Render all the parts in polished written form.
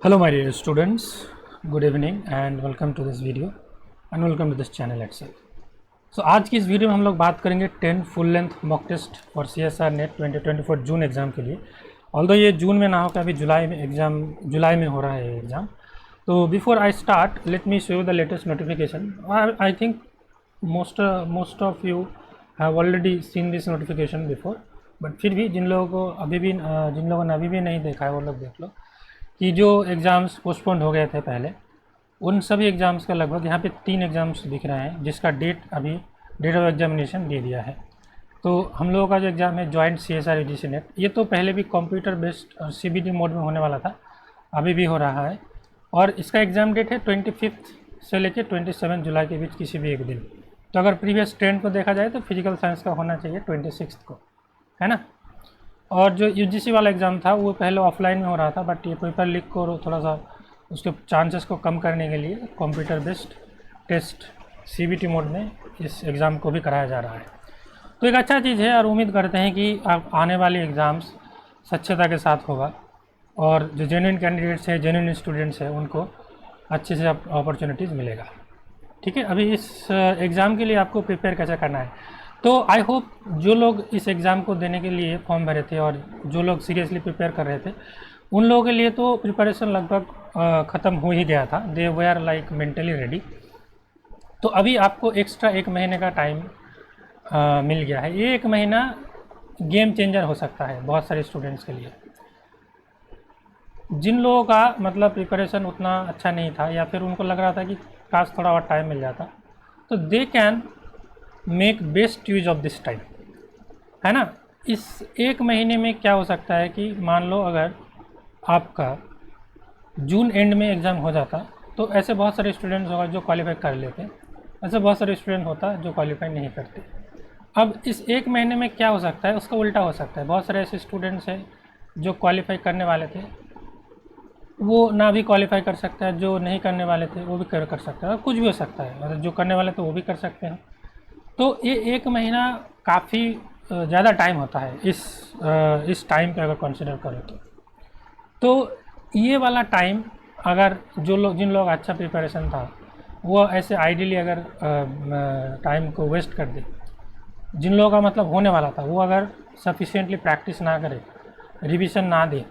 Hello my dear students, good evening and welcome to this video and welcome to this channel itself. So आज की इस video में हम लोग बात करेंगे 10 full length mock test for CSR NET 2024 June exam के लिए। ऑल्दो ये जून में ना हो, अभी जुलाई में हो रहा है एग्ज़ाम। तो before I start let me show you the latest notification. I think most of you have already seen this notification before, but फिर भी जिन लोगों ने अभी भी नहीं देखा है वो लोग देख लो कि जो एग्ज़ाम्स पोस्टपोन हो गए थे पहले, उन सभी एग्ज़ाम्स का लगभग यहाँ पे 3 एग्ज़ाम्स दिख रहे हैं जिसका डेट ऑफ एग्जामिनेशन दे दिया है। तो हम लोगों का जो एग्ज़ाम है जॉइंट CSR UGC नेट, ये तो पहले भी कंप्यूटर बेस्ड और CBT मोड में होने वाला था, अभी भी हो रहा है। और इसका एग्ज़ाम डेट है 25 से लेकर 27 जुलाई के बीच किसी भी एक दिन। तो अगर प्रीवियस ट्रेंड को देखा जाए तो फिजिकल साइंस का होना चाहिए 26 को, है ना। और जो UGC वाला एग्ज़ाम था वो पहले ऑफलाइन में हो रहा था, बट ये पेपर लीक को थोड़ा सा उसके चांसेस को कम करने के लिए computer based test CBT mode में इस एग्ज़ाम को भी कराया जा रहा है। तो एक अच्छा चीज़ है और उम्मीद करते हैं कि आप आने वाले एग्ज़ाम्स स्वच्छता के साथ होगा और जो जेन्युइन कैंडिडेट्स हैं, जेन्युइन स्टूडेंट्स हैं, उनको अच्छे से अपॉर्चुनिटीज़ मिलेगा। ठीक है, अभी इस एग्ज़ाम के लिए आपको प्रिपेयर कैसे करना है, तो आई होप जो लोग इस एग्ज़ाम को देने के लिए फॉर्म भरे थे और जो लोग सीरियसली प्रिपेयर कर रहे थे, उन लोगों के लिए तो प्रिपरेशन लगभग ख़त्म हो ही गया था। दे वे लाइक मेंटली रेडी। तो अभी आपको एक्स्ट्रा 1 महीने का टाइम मिल गया है। ये 1 महीना गेम चेंजर हो सकता है बहुत सारे स्टूडेंट्स के लिए। जिन लोगों का मतलब प्रिपरेशन उतना अच्छा नहीं था या फिर उनको लग रहा था कि काश थोड़ा और टाइम मिल जाता, तो they can make best use of this time, है ना। इस 1 महीने में क्या हो सकता है कि मान लो अगर आपका जून एंड में एग्ज़ाम हो जाता तो ऐसे बहुत सारे स्टूडेंट्स होगा जो क्वालिफाई कर लेते, ऐसे बहुत सारे स्टूडेंट होता जो क्वालिफाई नहीं करते। अब इस 1 महीने में क्या हो सकता है, उसका उल्टा हो सकता है। बहुत सारे ऐसे स्टूडेंट्स हैं जो क्वालिफाई करने वाले थे वो ना भी क्वालिफाई कर सकता है, जो नहीं करने वाले थे वो भी कर सकता है, कुछ भी हो सकता है। मतलब जो करने वाले थे वो भी कर सकते हैं। तो ये 1 महीना काफ़ी ज़्यादा टाइम होता है इस टाइम पे अगर कंसिडर करें तो ये वाला टाइम अगर जिन लोग अच्छा प्रिपरेशन था वो ऐसे आइडियली अगर टाइम को वेस्ट कर दे, जिन लोगों का मतलब होने वाला था वो अगर सफिशिएंटली प्रैक्टिस ना करे, रिवीजन ना दे,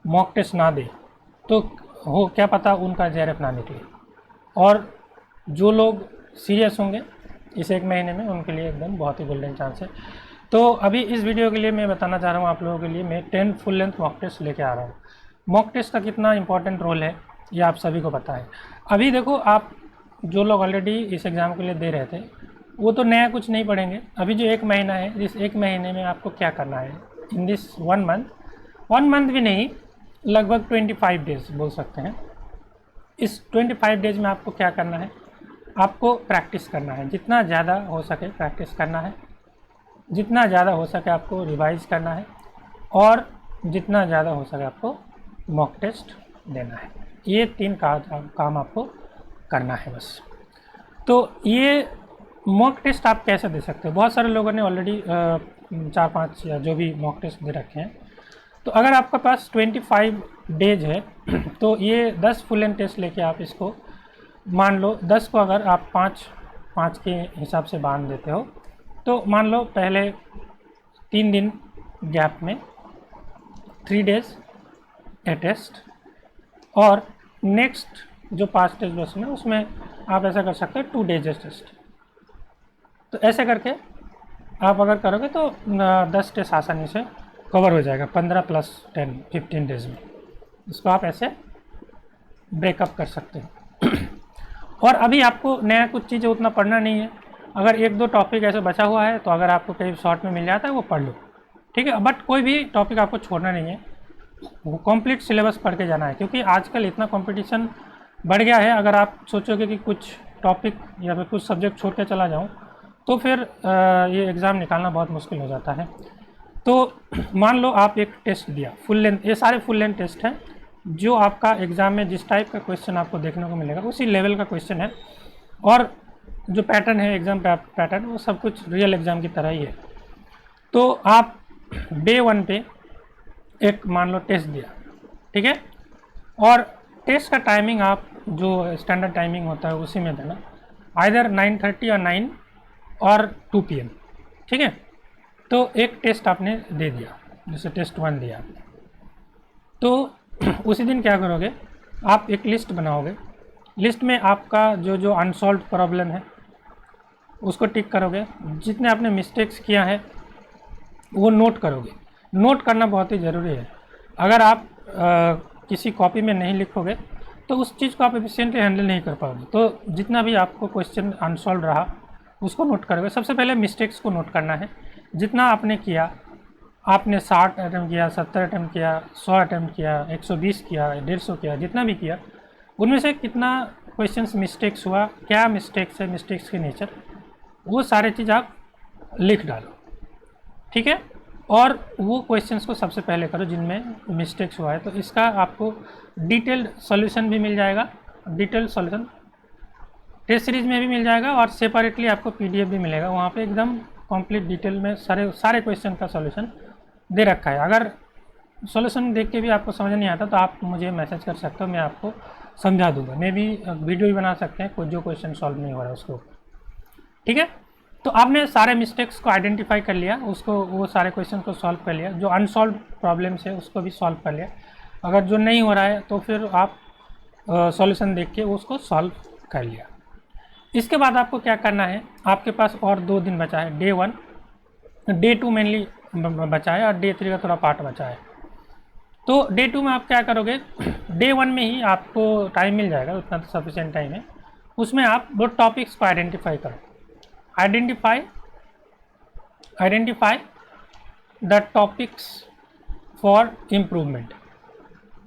मॉक टेस्ट ना दे, तो हो क्या पता उनका JRF ना निकले। और जो लोग सीरियस होंगे इस 1 महीने में, उनके लिए एकदम बहुत ही गोल्डन चांस है। तो अभी इस वीडियो के लिए मैं बताना चाह रहा हूँ आप लोगों के लिए, मैं 10 फुल लेंथ मॉक टेस्ट लेके आ रहा हूँ। मॉक टेस्ट का कितना इंपॉर्टेंट रोल है ये आप सभी को पता है। अभी देखो, आप जो लोग ऑलरेडी इस एग्ज़ाम के लिए दे रहे थे वो तो नया कुछ नहीं पढ़ेंगे। अभी जो 1 महीना है, इस 1 महीने में आपको क्या करना है, इन दिस 1 मंथ भी नहीं, लगभग 25 डेज बोल सकते हैं। इस 25 डेज में आपको क्या करना है, आपको प्रैक्टिस करना है, जितना ज़्यादा हो सके प्रैक्टिस करना है, जितना ज़्यादा हो सके आपको रिवाइज करना है और जितना ज़्यादा हो सके आपको मॉक टेस्ट देना है। ये 3 काम आपको करना है बस। तो ये मॉक टेस्ट आप कैसे दे सकते हो, बहुत सारे लोगों ने ऑलरेडी 4-5 या जो भी मॉक टेस्ट दे रखे हैं। तो अगर आपके पास 25 डेज है तो ये 10 फुल लेंथ टेस्ट लेके आप इसको मान लो 10 को अगर आप 5 के हिसाब से बांध देते हो, तो मान लो पहले 3 दिन गैप में 3 डेज ए टेस्ट और नेक्स्ट जो 5 टेस्ट बचने हैं उसमें आप ऐसा कर सकते हो 2 डेज टेस्ट। तो ऐसे करके आप अगर करोगे तो 10 टेस्ट आसानी से कवर हो जाएगा 15 + 10 15 डेज में। इसको आप ऐसे ब्रेकअप कर सकते हो। और अभी आपको नया कुछ चीज़ें उतना पढ़ना नहीं है। अगर 1-2 टॉपिक ऐसे बचा हुआ है तो अगर आपको कहीं शॉर्ट में मिल जाता है वो पढ़ लो, ठीक है। बट कोई भी टॉपिक आपको छोड़ना नहीं है, वो कंप्लीट सिलेबस पढ़ के जाना है, क्योंकि आजकल इतना कंपटीशन बढ़ गया है। अगर आप सोचोगे कि कुछ टॉपिक या फिर कुछ सब्जेक्ट छोड़ के चला जाऊँ तो फिर ये एग्ज़ाम निकालना बहुत मुश्किल हो जाता है। तो मान लो आप एक टेस्ट दिया फुल लेंथ, ये सारे फुल लेंथ टेस्ट हैं जो आपका एग्ज़ाम में जिस टाइप का क्वेश्चन आपको देखने को मिलेगा उसी लेवल का क्वेश्चन है, और जो पैटर्न है एग्ज़ाम पैटर्न वो सब कुछ रियल एग्ज़ाम की तरह ही है। तो आप डे 1 पे एक मान लो टेस्ट दिया, ठीक है। और टेस्ट का टाइमिंग आप जो स्टैंडर्ड टाइमिंग होता है उसी में देना, आइदर 9:30 और 9 और 2 PM, ठीक है। तो एक टेस्ट आपने दे दिया, जैसे टेस्ट 1 दिया आपने, तो उसी दिन क्या करोगे, आप एक लिस्ट बनाओगे। लिस्ट में आपका जो जो अनसॉल्व प्रॉब्लम है उसको टिक करोगे, जितने आपने मिस्टेक्स किया है वो नोट करोगे। नोट करना बहुत ही ज़रूरी है। अगर आप किसी कॉपी में नहीं लिखोगे तो उस चीज़ को आप एफिशिएंटली हैंडल नहीं कर पाओगे। तो जितना भी आपको क्वेश्चन अनसॉल्व रहा उसको नोट करोगे। सबसे पहले मिस्टेक्स को नोट करना है, जितना आपने किया, आपने 60 अटैम्प्ट किया, 70 अटैम्प्ट किया, 100 अटैम्प्ट किया, 120 किया, 150 किया, जितना भी किया, उनमें से कितना क्वेश्चंस मिस्टेक्स हुआ, क्या मिस्टेक्स है, मिस्टेक्स के नेचर, वो सारे चीज़ आप लिख डालो, ठीक है। और वो क्वेश्चंस को सबसे पहले करो जिनमें मिस्टेक्स हुआ है। तो इसका आपको डिटेल्ड सॉल्यूशन भी मिल जाएगा, डिटेल्ड सॉल्यूशन टेस्ट सीरीज में भी मिल जाएगा, और सेपरेटली आपको PDF भी मिलेगा। वहाँ पे एकदम कंप्लीट डिटेल में सारे क्वेश्चन का सॉल्यूशन दे रखा है। अगर सॉल्यूशन देख के भी आपको समझ नहीं आता तो आप मुझे मैसेज कर सकते हो, मैं आपको समझा दूंगा। मैं भी वीडियो भी बना सकते हैं कोई जो क्वेश्चन सॉल्व नहीं हो रहा है उसको, ठीक है। तो आपने सारे मिस्टेक्स को आइडेंटिफाई कर लिया, उसको वो सारे क्वेश्चन को सॉल्व कर लिया, जो अनसॉल्व प्रॉब्लम्स है उसको भी सॉल्व कर लिया। अगर जो नहीं हो रहा है तो फिर आप सॉल्यूशन देख के उसको सॉल्व कर लिया। इसके बाद आपको क्या करना है, आपके पास और 2 दिन बचा है, डे 1, डे 2 मेनली बचा है, और डे 3 का थोड़ा पार्ट बचा है। तो डे 2 में आप क्या करोगे, डे 1 में ही आपको टाइम मिल जाएगा, उतना तो सफिशिएंट टाइम है। उसमें आप वो टॉपिक्स को आइडेंटिफाई करो, identify the topics for improvement.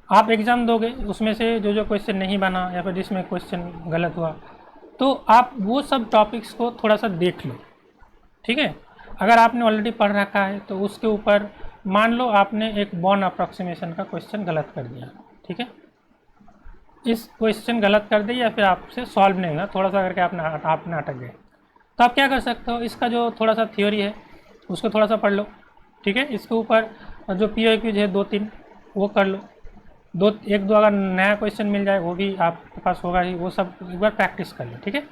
आप एग्ज़ाम दोगे, उसमें से जो जो क्वेश्चन नहीं बना या फिर जिसमें क्वेश्चन गलत हुआ, तो आप वो सब टॉपिक्स को थोड़ा सा देख लो, ठीक है। अगर आपने ऑलरेडी पढ़ रखा है तो उसके ऊपर मान लो आपने एक बॉर्न अप्रॉक्सीमेशन का क्वेश्चन गलत कर दिया, ठीक है, इस क्वेश्चन गलत कर दिया या फिर आपसे सॉल्व नहीं हुआ, थोड़ा सा करके आपने अटक गए, तो आप क्या कर सकते हो, इसका जो थोड़ा सा थ्योरी है उसको थोड़ा सा पढ़ लो, ठीक है। इसके ऊपर जो POQ है 2-3 वो कर लो, 1-2 अगर नया क्वेश्चन मिल जाए वो भी आपके पास होगा ही, वो सब एक बार प्रैक्टिस कर लो, ठीक है।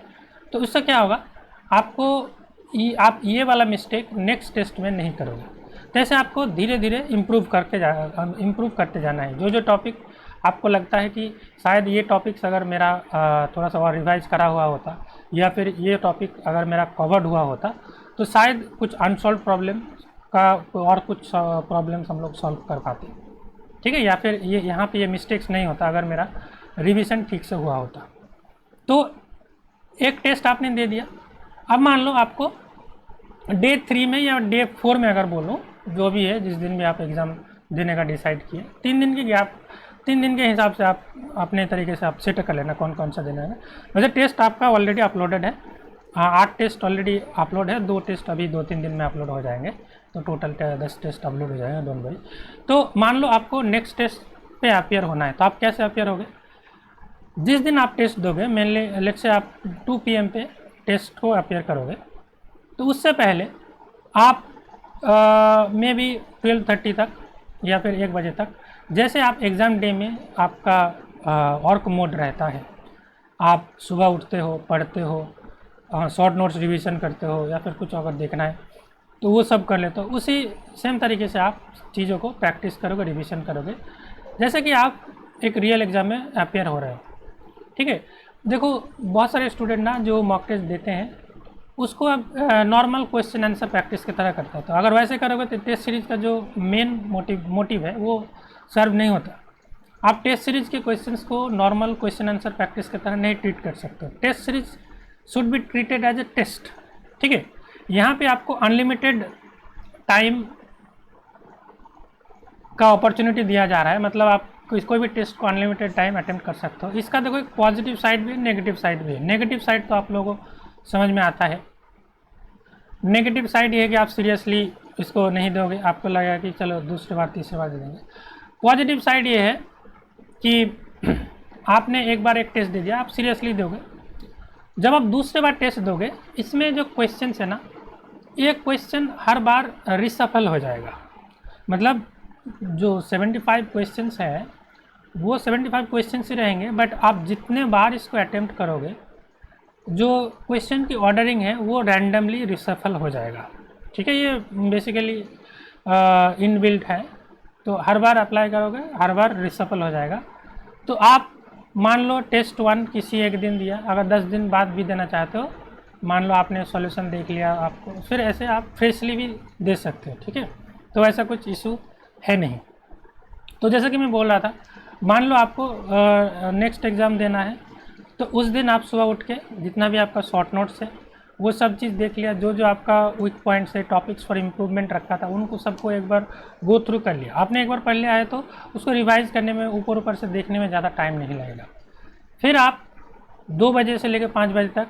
तो इससे क्या होगा, आपको आप ये वाला मिस्टेक नेक्स्ट टेस्ट में नहीं करोगे। जैसे आपको धीरे धीरे इम्प्रूव करते जाना है। जो जो टॉपिक आपको लगता है कि शायद ये टॉपिक्स अगर मेरा थोड़ा सा और रिवाइज करा हुआ होता, या फिर ये टॉपिक अगर मेरा कवर्ड हुआ होता, तो शायद कुछ अनसॉल्व प्रॉब्लम का और कुछ प्रॉब्लम्स हम लोग सॉल्व कर पाते, ठीक है। या फिर ये यहाँ पे ये मिस्टेक्स नहीं होता अगर मेरा रिवीजन ठीक से हुआ होता। तो एक टेस्ट आपने दे दिया। अब मान लो आपको डे 3 में या डे 4 में अगर बोलूँ, जो भी है जिस दिन भी आप एग्ज़ाम देने का डिसाइड किए, 3 दिन की गैप, 3 दिन के हिसाब से आप अपने तरीके से आप सेट कर लेना कौन कौन सा देना है। वैसे टेस्ट आपका ऑलरेडी अपलोडेड है, 8 टेस्ट ऑलरेडी अपलोड है, 2 टेस्ट अभी 2-3 दिन में अपलोड हो जाएंगे, तो टोटल 10 टेस्ट अपलोड हो जाएंगे, डोंट वरी। तो मान लो आपको नेक्स्ट टेस्ट पे अपियर होना है, तो आप कैसे अपियर होगे, जिस दिन आप टेस्ट दोगे, मेनली लेट्स से आप 2 PM पे टेस्ट को अपियर करोगे, तो उससे पहले आप मे बी 12:30 तक या फिर 1 बजे तक, जैसे आप एग्ज़ाम डे में आपका वर्क मोड रहता है, आप सुबह उठते हो, पढ़ते हो, शॉर्ट नोट्स रिवीजन करते हो, या फिर कुछ अगर देखना है तो वो सब कर लेते हो, उसी सेम तरीके से आप चीज़ों को प्रैक्टिस करोगे, रिवीजन करोगे, जैसे कि आप एक रियल एग्ज़ाम में अपियर हो रहे हो, ठीक है। देखो बहुत सारे स्टूडेंट ना जो मॉक टेस्ट देते हैं उसको आप नॉर्मल क्वेश्चन आंसर प्रैक्टिस की तरह करता है, तो अगर वैसे करोगे तो टेस्ट सीरीज़ का जो मेन मोटिव है वो सर्व नहीं होता। आप टेस्ट सीरीज़ के क्वेश्चंस को नॉर्मल क्वेश्चन आंसर प्रैक्टिस की तरह नहीं ट्रीट कर सकते। Test series should be treated as a test, ठीक है। यहाँ पे आपको अनलिमिटेड टाइम का अपॉर्चुनिटी दिया जा रहा है, मतलब आप कोई भी टेस्ट को अनलिमिटेड टाइम अटेम्प्ट कर सकते हो। इसका देखो एक पॉजिटिव साइड भी है, नेगेटिव साइड भी है। नेगेटिव साइड तो आप लोगों को समझ में आता है। नेगेटिव साइड ये है कि आप सीरियसली इसको नहीं दोगे, आपको लगेगा कि चलो दूसरी बार तीसरी बार दे देंगे। पॉजिटिव साइड ये है कि आपने एक बार एक टेस्ट दे दिया, आप सीरियसली दोगे, जब आप दूसरी बार टेस्ट दोगे, इसमें जो क्वेश्चन है ना, ये क्वेश्चन हर बार रिसफल हो जाएगा। मतलब जो 75 क्वेश्चंस है वो 75 क्वेश्चन ही रहेंगे, बट आप जितने बार इसको अटेम्प्ट करोगे जो क्वेश्चन की ऑर्डरिंग है वो रैंडमली रिसफल हो जाएगा। ठीक है, ये बेसिकली इनबिल्ट है, तो हर बार अप्लाई करोगे हर बार रिसफल हो जाएगा। तो आप मान लो टेस्ट 1 किसी एक दिन दिया, अगर 10 दिन बाद भी देना चाहते हो, मान लो आपने सॉल्यूशन देख लिया आपको, फिर ऐसे आप फ्रेशली भी दे सकते हो। ठीक है, तो ऐसा कुछ इशू है नहीं। तो जैसा कि मैं बोल रहा था, मान लो आपको नेक्स्ट एग्ज़ाम देना है, तो उस दिन आप सुबह उठ के जितना भी आपका शॉर्ट नोट्स है वो सब चीज़ देख लिया, जो जो आपका वीक पॉइंट्स है, टॉपिक्स फॉर इम्प्रूवमेंट रखा था, उनको सबको एक बार गो थ्रू कर लिया। आपने एक बार पढ़ लिया है तो उसको रिवाइज़ करने में, ऊपर ऊपर से देखने में ज़्यादा टाइम नहीं लगेगा। फिर आप 2 बजे से लेकर 5 बजे तक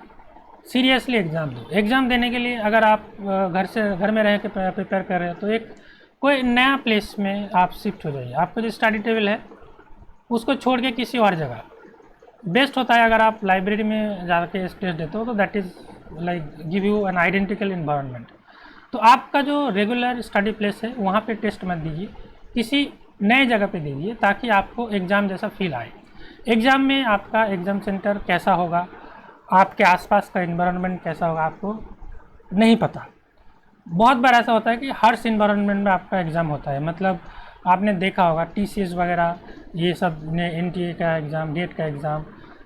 सीरियसली एग्ज़ाम दो। एग्ज़ाम देने के लिए अगर आप घर में रह के प्रिपेयर कर रहे हो तो एक कोई नया प्लेस में आप शिफ्ट हो जाइए। आपका जो स्टडी टेबल है उसको छोड़ के किसी और जगह बेस्ट होता है। अगर आप लाइब्रेरी में जाके टेस्ट देते हो तो that is like give you an identical environment. तो आपका जो रेगुलर स्टडी प्लेस है वहाँ पे टेस्ट मत दीजिए, किसी नए जगह पे दीजिए, ताकि आपको एग्ज़ाम जैसा फील आए। एग्ज़ाम में आपका एग्ज़ाम सेंटर कैसा होगा, आपके आसपास का इन्वायरमेंट कैसा होगा, आपको नहीं पता। बहुत बार ऐसा होता है कि हर्ष इन्वायरमेंट में आपका एग्ज़ाम होता है, मतलब आपने देखा होगा TCS वगैरह ये सब ने NTA का एग्ज़ाम, डेट का एग्ज़ाम,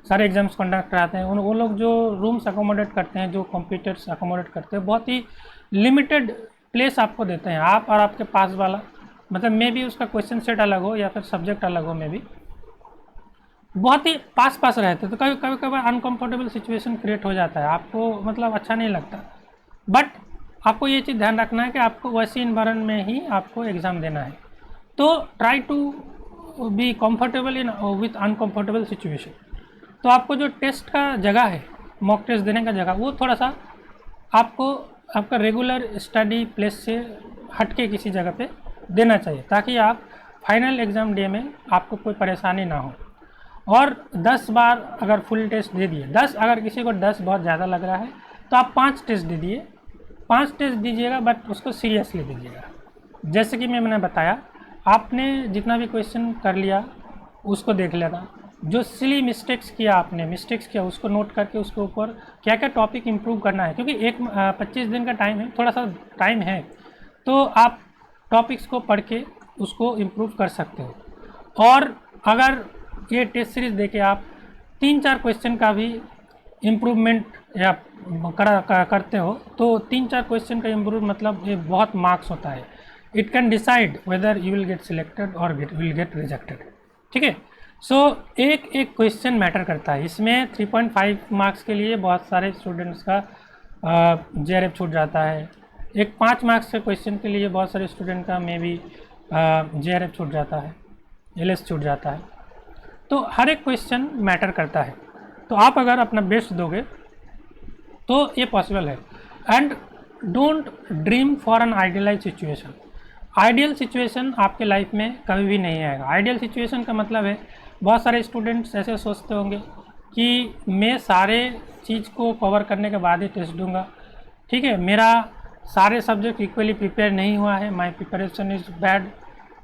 सारे एग्ज़ाम्स कंडक्ट कराते हैं। वो लोग जो रूम्स अकोमोडेट करते हैं, जो कंप्यूटर्स अकोमोडेट करते हैं, बहुत ही लिमिटेड प्लेस आपको देते हैं। आप और आपके पास वाला, मतलब मे बी उसका क्वेश्चन सेट अलग हो या फिर सब्जेक्ट अलग हो, मे बी बहुत ही पास पास रहते हैं, तो कभी कभी अनकम्फर्टेबल सिचुएशन क्रिएट हो जाता है, आपको मतलब अच्छा नहीं लगता। बट आपको ये चीज़ ध्यान रखना है कि आपको वैसी इन्वायरमेंट में ही आपको एग्ज़ाम देना है। तो try to be comfortable in with uncomfortable situation. तो आपको जो टेस्ट का जगह है, मॉक टेस्ट देने का जगह, वो थोड़ा सा आपको आपका रेगुलर स्टडी प्लेस से हटके किसी जगह पे देना चाहिए, ताकि आप फाइनल एग्ज़ाम डे में आपको कोई परेशानी ना हो। और 10 बार अगर फुल टेस्ट दे दिए, 10 अगर किसी को 10 बहुत ज़्यादा लग रहा है तो आप 5 टेस्ट दे दिए, 5 टेस्ट दीजिएगा, बट उसको सीरियसली दीजिएगा। जैसे कि मैंने बताया, आपने जितना भी क्वेश्चन कर लिया उसको देख लेना, जो सिली मिस्टेक्स किया आपने उसको नोट करके उसके ऊपर क्या क्या टॉपिक इम्प्रूव करना है, क्योंकि 25 दिन का टाइम है, थोड़ा सा टाइम है, तो आप टॉपिक्स को पढ़ के उसको इम्प्रूव कर सकते हो। और अगर ये टेस्ट सीरीज़ देके आप 3-4 क्वेश्चन का भी इम्प्रूवमेंट या करते हो, तो 3-4 क्वेश्चन का इम्प्रूव मतलब ये बहुत मार्क्स होता है। It can decide whether you will get selected और विल गेट रिजेक्टेड। ठीक है, सो एक एक क्वेश्चन मैटर करता है। इसमें 3.5 मार्क्स के लिए बहुत सारे स्टूडेंट्स का JRF छूट जाता है, एक 5 मार्क्स के क्वेश्चन के लिए बहुत सारे स्टूडेंट का मे बी JRF छूट जाता है, LS छूट जाता है। तो हर एक क्वेश्चन मैटर करता है। तो आप अगर अपना बेस्ट दोगे तो ये पॉसिबल है। And don't dream for an idealise situation. Ideal situation आपके लाइफ में कभी भी नहीं आएगा। आइडियल सिचुएशन का मतलब है, बहुत सारे स्टूडेंट्स ऐसे सोचते होंगे कि मैं सारे चीज़ को कवर करने के बाद ही टेस्ट दूंगा। ठीक है, मेरा सारे सब्जेक्ट इक्वली प्रिपेयर नहीं हुआ है, माई प्रिपरेशन इज़ बैड,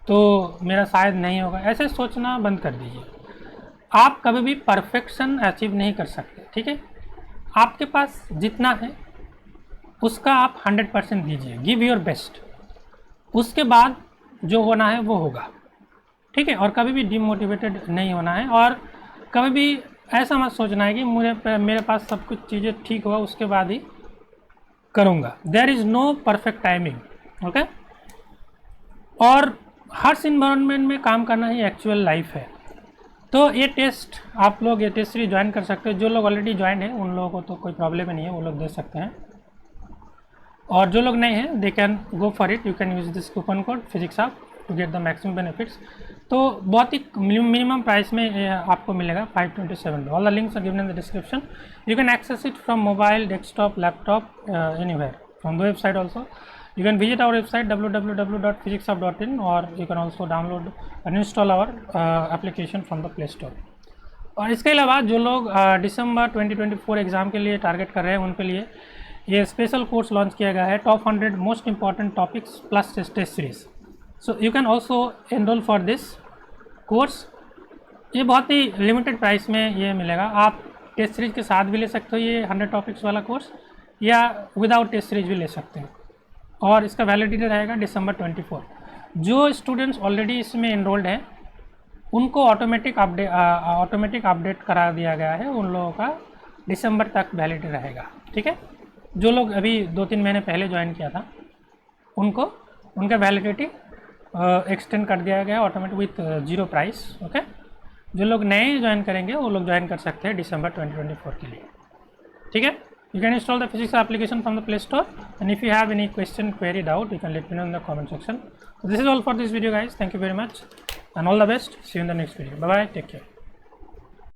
तो मेरा शायद नहीं होगा। ऐसे सोचना बंद कर दीजिए। आप कभी भी परफेक्शन अचीव नहीं कर सकते। ठीक है, आपके पास जितना है उसका आप 100% दीजिए, गिव योर बेस्ट। उसके बाद जो होना है वो होगा। ठीक है, और कभी भी डिमोटिवेटेड नहीं होना है, और कभी भी ऐसा मत सोचना है कि मेरे पास सब कुछ चीज़ें ठीक हुआ उसके बाद ही करूँगा। There is no perfect timing. Okay, और हर इन्वायरमेंट में काम करना ही एक्चुअल लाइफ है। तो ये टेस्ट आप लोग, ये टेस्ट सीरीज ज्वाइन कर सकते हो। जो लोग ऑलरेडी ज्वाइन है उन लोगों को तो कोई प्रॉब्लम ही नहीं है, वो लोग दे सकते हैं, और जो लोग नहीं हैं they can go for it. You can use this coupon code physics app to get the maximum benefits. तो बहुत ही मिनिमम प्राइस में आपको मिलेगा 527। All the links are given in the description. You can access it from mobile, desktop, laptop, anywhere from the website also. You can visit our website www.physicsup.in, or you can also download and install our application from the Play Store. और इसके अलावा जो लोग दिसंबर 2024 exam के लिए target कर रहे हैं उनके लिए ये स्पेशल कोर्स लॉन्च किया गया है, top 100 most important topics plus test series. So you can also enrol for this course ये बहुत ही लिमिटेड प्राइस में ये मिलेगा। आप टेस्ट सीरीज के साथ भी ले सकते हो ये 100 टॉपिक्स वाला कोर्स, या विदाउट टेस्ट सीरीज भी ले सकते हैं। और इसका वैलिडिटी रहेगा December 24। जो स्टूडेंट्स ऑलरेडी इसमें इनरोल्ड हैं उनको ऑटोमेटिक अपडेट करा दिया गया है, उन लोगों का दिसंबर तक वैलिडिटी रहेगा। ठीक है, जो लोग अभी 2-3 महीने पहले ज्वाइन किया था उनको उनका वैलिडिटी एक्सटेंड कर दिया गया ऑटोमेटिक विथ 0 प्राइस। ओके, जो लोग नए ज्वाइन करेंगे वो लोग ज्वाइन कर सकते हैं December 2024 के लिए। ठीक है, you can install the physics application from the Play Store, and if you have any question, query, doubt, you can let me know in the comment section. So this is all for this video guys. Thank you very much and all the best. See you in the next video. Bye bye, take care.